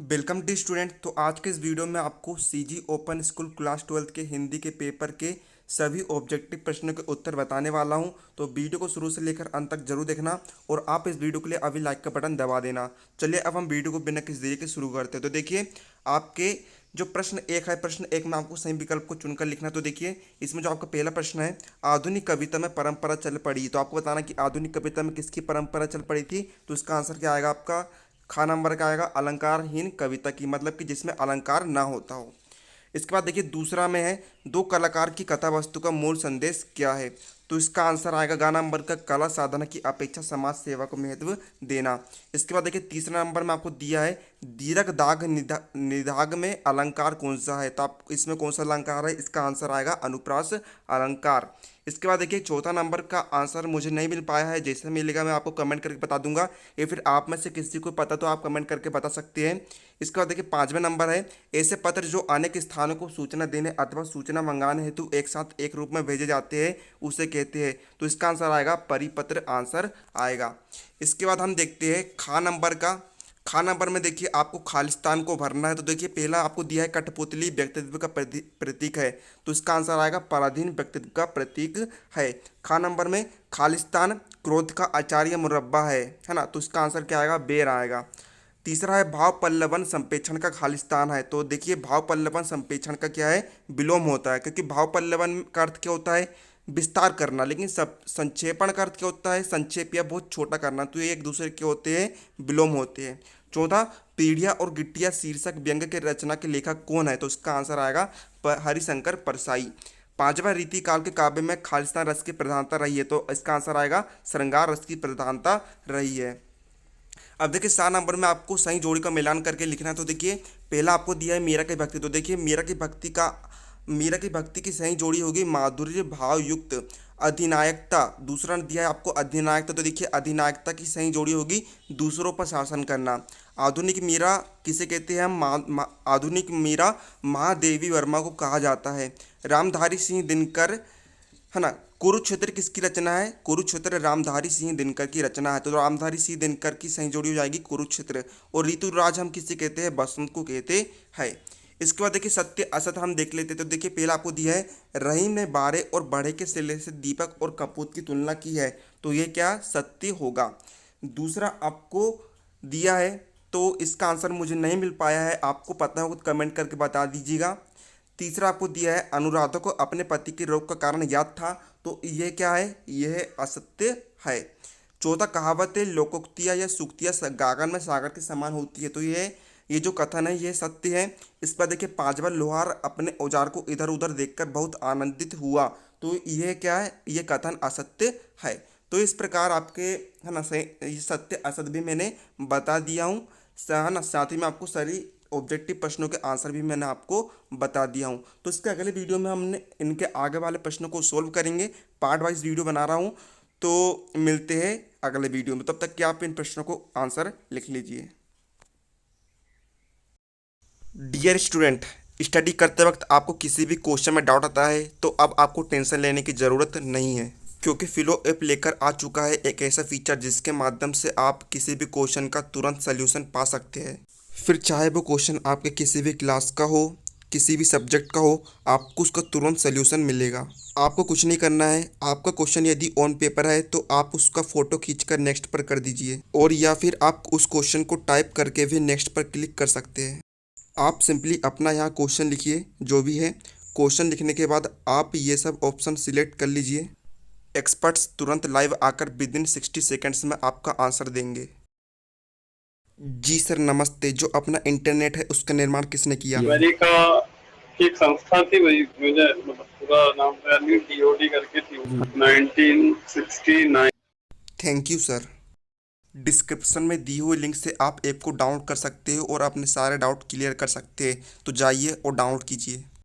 Welcome dear student. तो आज के इस वीडियो में आपको सीजी ओपन स्कूल क्लास 12 के हिंदी के पेपर के सभी ऑब्जेक्टिव प्रश्नों के उत्तर बताने वाला हूं। तो वीडियो को शुरू से लेकर अंत तक जरूर देखना और आप इस वीडियो के लिए अभी लाइक का बटन दबा देना। चलिए अब हम वीडियो को बिना किसी देरी के शुरू करते हैं। तो देखिए आपके जो प्रश्न एक है, प्रश्न एक में आपको सही विकल्प को चुनकर लिखना है। तो देखिए इसमें जो आपका पहला प्रश्न है, आधुनिक कविता में परंपरा चल पड़ी। तो आपको बताना कि आधुनिक कविता में किसकी परंपरा चल पड़ी थी। तो इसका आंसर क्या आएगा, आपका खा नंबर का आएगा अलंकारहीन कविता की, मतलब कि जिसमें अलंकार ना होता हो। इसके बाद देखिए दूसरा में है, दो कलाकार की कथा वस्तु का मूल संदेश क्या है। तो इसका आंसर आएगा गा नंबर का कला साधना की अपेक्षा समाज सेवा को महत्व देना। इसके बाद देखिए तीसरा नंबर में आपको दिया है, दीर्घ दाग निदाग में अलंकार कौन सा है। तो आप इसमें कौन सा अलंकार है, इसका आंसर आएगा अनुप्रास अलंकार। इसके बाद देखिए चौथा नंबर का आंसर मुझे नहीं मिल पाया है, जैसे मिलेगा मैं आपको कमेंट करके बता दूंगा, या फिर आप में से किसी को पता तो आप कमेंट करके बता सकते हैं। इसके बाद देखिए पांचवें नंबर है, ऐसे पत्र जो अनेक स्थानों को सूचना देने अथवा सूचना मंगाने हेतु एक साथ एक रूप में भेजे जाते हैं उसे कहते हैं। तो इसका आंसर आएगा परिपत्र आंसर आएगा। इसके बाद हम देखते हैं खा नंबर का। खा नंबर में देखिए आपको खालिस्तान को भरना है। तो देखिए पहला आपको दिया है कठपुतली व्यक्तित्व का प्रतीक है। तो इसका आंसर आएगा पराधीन व्यक्तित्व का प्रतीक है। खा नंबर में खालिस्तान क्रोध का आचार्य मुरब्बा है ना। तो इसका आंसर क्या आएगा, बेर आएगा। तीसरा है भाव पल्लवन संप्रेषण का खालिस्तान है। तो देखिए भाव पल्लवन संप्रेषण का क्या है, विलोम होता है, क्योंकि भाव पल्लवन का अर्थ क्या होता है, विस्तार करना, लेकिन सब संक्षेपण का अर्थ क्या होता है, संक्षेप या बहुत छोटा करना। तो ये एक दूसरे के होते हैं, विलोम होते हैं। चौथा, पीढ़िया और गिट्टिया शीर्षक व्यंग के रचना के लेखक कौन है। तो इसका आंसर आएगा हरिशंकर परसाई। पांचवा, रीतिकाल के काव्य में खालिस्तान रस की प्रधानता रही है। तो इसका आंसर आएगा श्रृंगार रस की प्रधानता रही है। अब देखिए 7 नंबर में आपको सही जोड़ी का मिलान करके लिखना है। तो देखिए पहला आपको दिया है मीरा की भक्ति। तो देखिए मीरा की भक्ति की सही जोड़ी होगी माधुर्य भाव युक्त अधिनायकता। दूसरा दिया है आपको अधिनायकता। तो देखिए अधिनायकता की सही जोड़ी होगी दूसरों पर शासन करना। आधुनिक मीरा किसे कहते हैं हम, आधुनिक मीरा महादेवी वर्मा को कहा जाता है। रामधारी सिंह दिनकर है ना। कुरुक्षेत्र किसकी रचना है, कुरुक्षेत्र रामधारी सिंह दिनकर की रचना है। तो रामधारी सिंह दिनकर की सही जोड़ी हो जाएगी कुरुक्षेत्र। और ऋतुराज हम किसे कहते हैं, बसंत को कहते हैं। इसके बाद देखिए सत्य असत हम देख लेते। तो देखिए पहला आपको दिया है, रहीम ने बारे और बढ़े के सिले से दीपक और कपूत की तुलना की है। तो ये क्या सत्य होगा। दूसरा आपको दिया है, तो इसका आंसर मुझे नहीं मिल पाया है, आपको पता हो तो कमेंट करके बता दीजिएगा। तीसरा आपको दिया है, अनुराधा को अपने पति के रोग का कारण याद था। तो ये क्या है, यह असत्य है। चौथा, कहावतें लोकोक्तियाँ या सूक्तियाँ गागन में सागर के समान होती है। तो ये जो कथन है ये सत्य है। इस पर देखिए पांचवा, लोहार अपने औजार को इधर उधर देखकर बहुत आनंदित हुआ। तो ये क्या है, ये कथन असत्य है। तो इस प्रकार आपके है ना सही सत्य असत्य भी मैंने बता दिया हूँ, है ना। साथ ही में आपको सारी ऑब्जेक्टिव प्रश्नों के आंसर भी मैंने आपको बता दिया हूँ। तो इसके अगले वीडियो में हमने इनके आगे वाले प्रश्नों को सोल्व करेंगे। पार्ट वाइज वीडियो बना रहा हूँ। तो मिलते हैं अगले वीडियो में, तब तक कि आप इन प्रश्नों को आंसर लिख लीजिए। डियर स्टूडेंट, स्टडी करते वक्त आपको किसी भी क्वेश्चन में डाउट आता है तो अब आपको टेंशन लेने की ज़रूरत नहीं है, क्योंकि फिलो ऐप लेकर आ चुका है एक ऐसा फीचर जिसके माध्यम से आप किसी भी क्वेश्चन का तुरंत सल्यूशन पा सकते हैं। फिर चाहे वो क्वेश्चन आपके किसी भी क्लास का हो, किसी भी सब्जेक्ट का हो, आपको उसका तुरंत सल्यूशन मिलेगा। आपको कुछ नहीं करना है, आपका क्वेश्चन यदि ऑन पेपर है तो आप उसका फ़ोटो खींचकर नेक्स्ट पर कर दीजिए, और या फिर आप उस क्वेश्चन को टाइप करके भी नेक्स्ट पर क्लिक कर सकते हैं। आप सिंपली अपना यहाँ क्वेश्चन लिखिए जो भी है। क्वेश्चन लिखने के बाद आप ये सब ऑप्शन सिलेक्ट कर लीजिए। एक्सपर्ट्स तुरंत लाइव आकर विदिन 60 सेकेंड्स में आपका आंसर देंगे। जी सर नमस्ते। जो अपना इंटरनेट है उसका निर्माण किसने किया? अमेरिका की एक संस्था थी, वही मुझे मतलब पूरा नाम तो याद नहीं, डीओडी करके थी 1969। Thank you sir. डिस्क्रिप्शन में दी हुई लिंक से आप ऐप को डाउनलोड कर सकते हो और अपने सारे डाउट क्लियर कर सकते हैं। तो जाइए और डाउनलोड कीजिए।